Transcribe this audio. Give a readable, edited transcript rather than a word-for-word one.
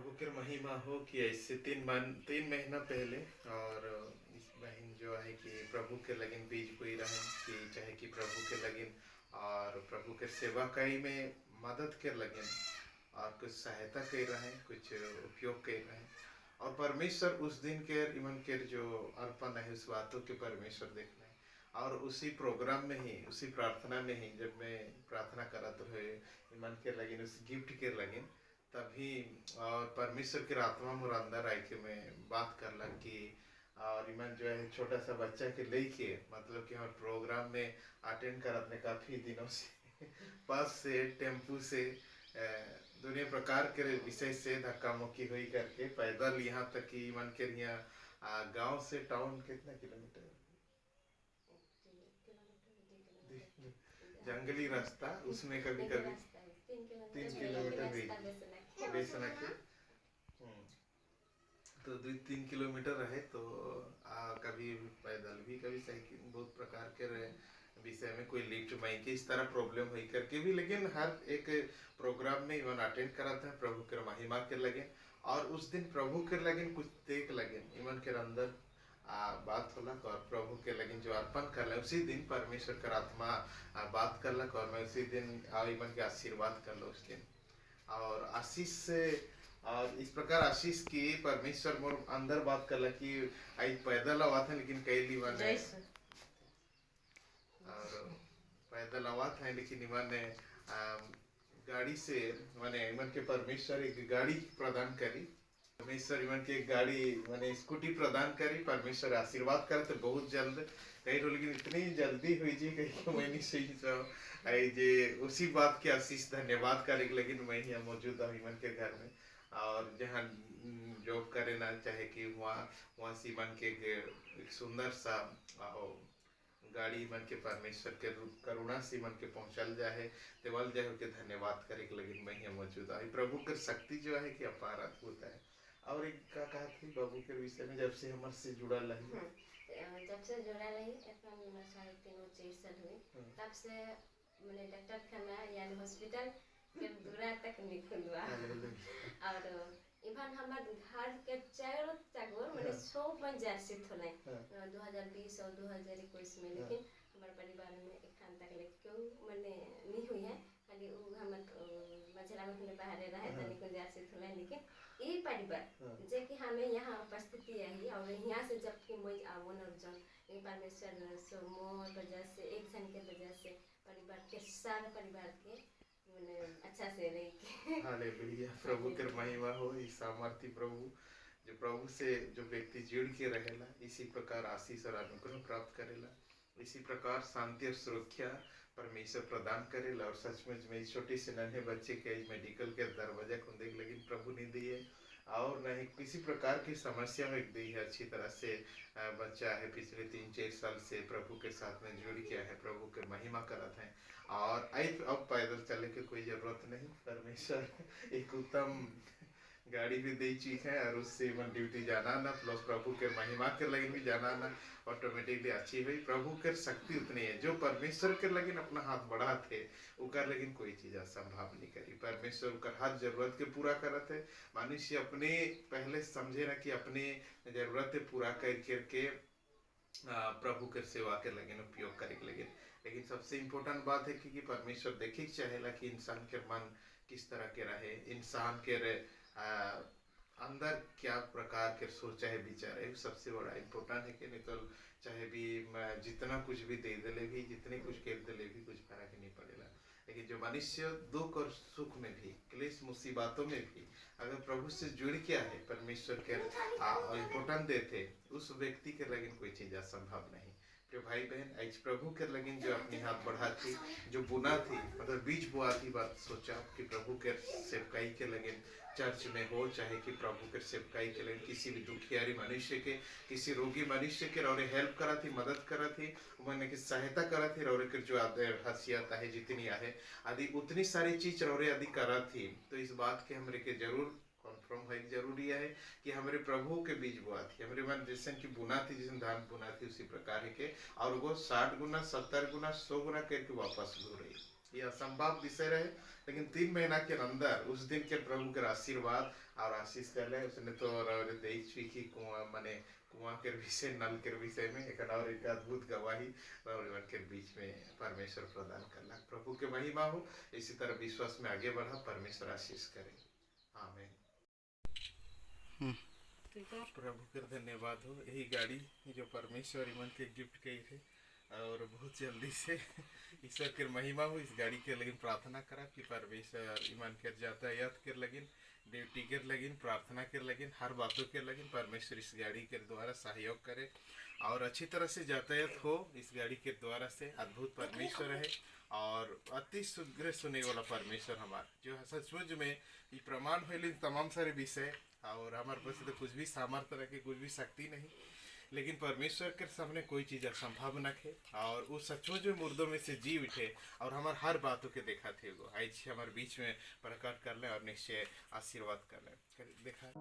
प्रभु की महिमा हो कि ऐसे 3 महीना पहले और इस बहन जो है कि प्रभु के लगिन बीज बोई रहे कि चाहे कि प्रभु के लगिन और प्रभु के सेवा कई में मदद के लगिन और कुछ सहायता कर रहे हैं, कुछ उपयोग कर रहे हैं। और परमेश्वर उस दिन के इमन के जो अर्पण है उस बातों के परमेश्वर देख रहे हैं। और उसी प्रोग्राम में ही, उसी प्रार्थना में ही जब मैं प्रार्थना करत रहे इमन के लगिन उस गिफ्ट के लगिन तभी और परमेश्वर के आत्मा मोर अंदर आई के मैं बात करलक कि और इमन जो है छोटा सा बच्चा के लेके मतलब कि हमारे प्रोग्राम में अटेंड करत ने काफ़ी दिनों से बस से टेम्पू से दुनिया प्रकार के विषय से धक्का मुक्की हुई करके पैदल यहाँ तक कि इमन के यहाँ गांव से टाउन कितना किलोमीटर जंगली रास्ता उसमें कभी कभी 3 किलोमीटर भी बेसना के तो 2-3 किलोमीटर रहे तो कभी पैदल भी कभी साइकिल बहुत प्रकार के रहे विषय में कोई लिफ्ट माई के इस तरह प्रॉब्लम हुई करके भी लेकिन हर एक प्रोग्राम में इवन अटेंड करा था प्रभु के महिमा के लगे। और उस दिन प्रभु के लगे कुछ देख लगे इवन के अंदर बात होलक और प्रभु के लगिन जो अर्पण कर उसी दिन परमेश्वर का आत्मा बात करलक और मैं उसी दिन इवन के आशीर्वाद कर लो उस दिन और आशीष से और इस प्रकार आशीष की परमेश्वर मोर अंदर बात करला कि आई पैदल आवा था लेकिन कैली मैंने और पैदल आवा था लेकिन मैंने गाड़ी से मैंने इमन के परमेश्वर एक गाड़ी प्रदान करी परमेश्वर इमन की एक गाड़ी मैंने स्कूटी प्रदान करी परमेश्वर आशीर्वाद कर तो बहुत जल्द कहीं तो लेकिन इतनी जल्दी हुई जी कहीं मैं नहीं सही आई जे उसी बात के आशीष धन्यवाद करे लेकिन मैं यहाँ मौजूद हूँ इमन के घर में और जहाँ जॉब करे ना चाहे कि वहाँ से इमन के एक सुंदर सा गाड़ी मन के परमेश्वर के करुणा से मन के पहुंचल जाए तेवल जाए के धन्यवाद करे के लगे मैं यहाँ मौजूद है प्रभु की शक्ति जो है कि अपार अद्भुत है। और एक का कहा थी बाबू के विषय में जब से हमारे से जुड़ा रही जब से जुड़ा रही अपन 3.5-4 साल हुए तब से मैंने डॉक्टर खाना यानी हॉस्पिटल के दूरा तक नहीं खुलवा और इवन हमारे घर के चारों तगोर मैंने 100 बन जासित होने 2020 और 2021 में लेकिन हमारे परिवार में एक खान तक ले क्यों मैंने नहीं हुई है खाली वो हम मझला में बाहर रहे तनिक जासित होने लेकिन ये परिवार जे कि हमें यहाँ उपस्थिति है और यहाँ से जब कि मैं आवन और जन परमेश्वर सो मोर वजह से एक जन के वजह से परिवार के सारे परिवार के मैंने अच्छा से रही हालेलुया प्रभु के महिमा हो इस सामर्थ्य प्रभु जो प्रभु से जो व्यक्ति जुड़ के रहेला इसी प्रकार आशीष और अनुग्रह प्राप्त करेला इसी प्रकार शांति और सुरक्षा परमेश्वर प्रदान करेला। और सचमुच में छोटे से नन्हे बच्चे के मेडिकल के दरवाजा खुलने के लेकिन प्रभु नहीं दिए और न ही किसी प्रकार की समस्या में दी है। अच्छी तरह से बच्चा है पिछले 3-4 साल से प्रभु के साथ में जुड़ गया है प्रभु के महिमा करत है और अब पैदल चलने की कोई जरूरत नहीं परमेश्वर एक उत्तम गाड़ी भी दी चीज है और उससे मन ड्यूटी जाना ना प्लस प्रभु के महिमा के लगिन भी जाना ना ऑटोमेटिकली अच्छी हुई। प्रभु के शक्ति उतनी है जो परमेश्वर के लगिन अपना हाथ बढ़ा थे उकर लेकिन कोई चीज असंभव नहीं करी परमेश्वर उकर हर जरूरत के पूरा करत है। मनुष्य अपने पहले समझे ना कि अपने जरूरत पूरा करके प्रभु के सेवा के लगे उपयोग करे के लगे लेकिन सबसे इम्पोर्टेंट बात है कि परमेश्वर देखे चाहेला कि इंसान के मन किस तरह के रहे इंसान के अंदर क्या प्रकार के सोचा है विचार है सबसे बड़ा इम्पोर्टेंट है कि नहीं तो चाहे भी जितना कुछ भी दे दे भी जितने कुछ कर दे भी कुछ फर्क नहीं पड़ेगा। लेकिन जो मनुष्य दुख और सुख में भी क्लेश मुसीबतों में भी अगर प्रभु से जुड़ के है परमेश्वर के इम्पोर्टेंट देते उस व्यक्ति के लगिन कोई चीज़ असंभव नहीं। जो भाई बहन आज प्रभु के लगिन जो अपनी हाथ बढ़ाती जो बुना थी मतलब बीज बोआ थी बात सोचा कि प्रभु के सेवकाई के लगिन चर्च में हो चाहे कि प्रभु के सेवकाई के लगिन किसी भी दुखियारी मनुष्य के किसी रोगी मनुष्य के रौरे हेल्प करा थी मदद करा थी मैंने की सहायता करा थी रौरे के जो हसीयत है जितनी है आदि उतनी सारी चीज रौरे आदि करा थी। तो इस बात के हमरे के जरूर कॉन्फर्म है जरूरी है कि हमारे प्रभु के बीज बोआ थी हमारे मन जैसे की बुना थी जैसे धान बुना थी उसी प्रकार के और वो 60 गुना 70 गुना 100 गुना करके वापस हो रही ये असंभव विषय रहे, लेकिन 3 महीना के अंदर उस दिन के प्रभु के आशीर्वाद और आशीष कर ले उसने तो और देख कि कुआं के विषय, नल के विषय में एक और एक अद्भुत गवाही और के बीच में परमेश्वर प्रदान करना। प्रभु के महिमा हो। इसी तरह विश्वास में आगे बढ़ा, परमेश्वर आशीष करे। आमीन। प्रभु के धन्यवाद हो। यही गाड़ी जो परमेश्वर ईमान के गिफ्ट कही थे और बहुत जल्दी से ईश्वर के महिमा हो। इस गाड़ी के लगिन प्रार्थना करा कि परमेश्वर ईमान कर यातायात के लगिन, ड्यूटी के लगिन, प्रार्थना के लगिन, हर बातों के लगिन परमेश्वर इस गाड़ी के द्वारा सहयोग करे और अच्छी तरह से यातायात हो। इस गाड़ी के द्वारा से अद्भुत परमेश्वर है और अति शीघ्र सुने वाला परमेश्वर हमार जो सचमुच में ये प्रमाण हुए तमाम सारे विषय और हमारे पास तो कुछ भी सामर्थ्य रखे, कुछ भी शक्ति नहीं, लेकिन परमेश्वर के सामने कोई चीज़ असंभव न थे और वो सचमुच में मुर्दों में से जी उठे और हमारे हर बातों के देखा थे वो आज हमारे बीच में प्रकट कर ले और निश्चय आशीर्वाद कर ले। देखा